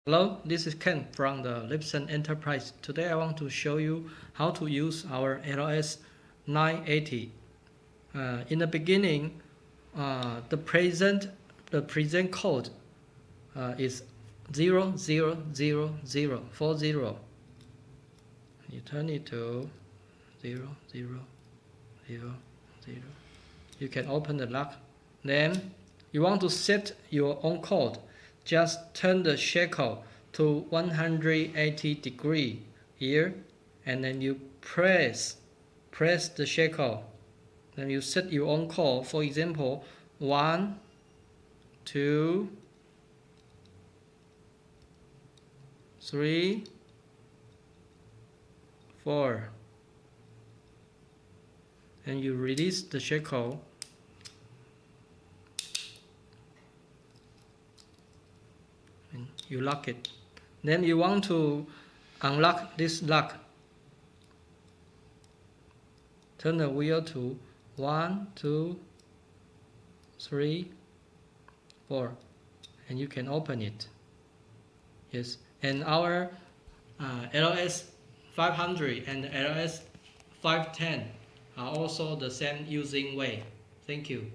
Hello, this is Ken from the Lipson Enterprise. Today I want to show you how to use our LS-980. In the beginning, the present code is 000040. You turn it to 0000. You can open the lock. Then you want to set your own code. Just turn the shackle to 180 degree here, and then you press the shackle. Then you set your own code. For example, 1, 2, 3, 4, and you release the shackle. You lock it. Then you want to unlock this lock. Turn the wheel to 1, 2, 3, 4, and you can open it. Yes, and our LS-500 and LS-510 are also the same using way. Thank you.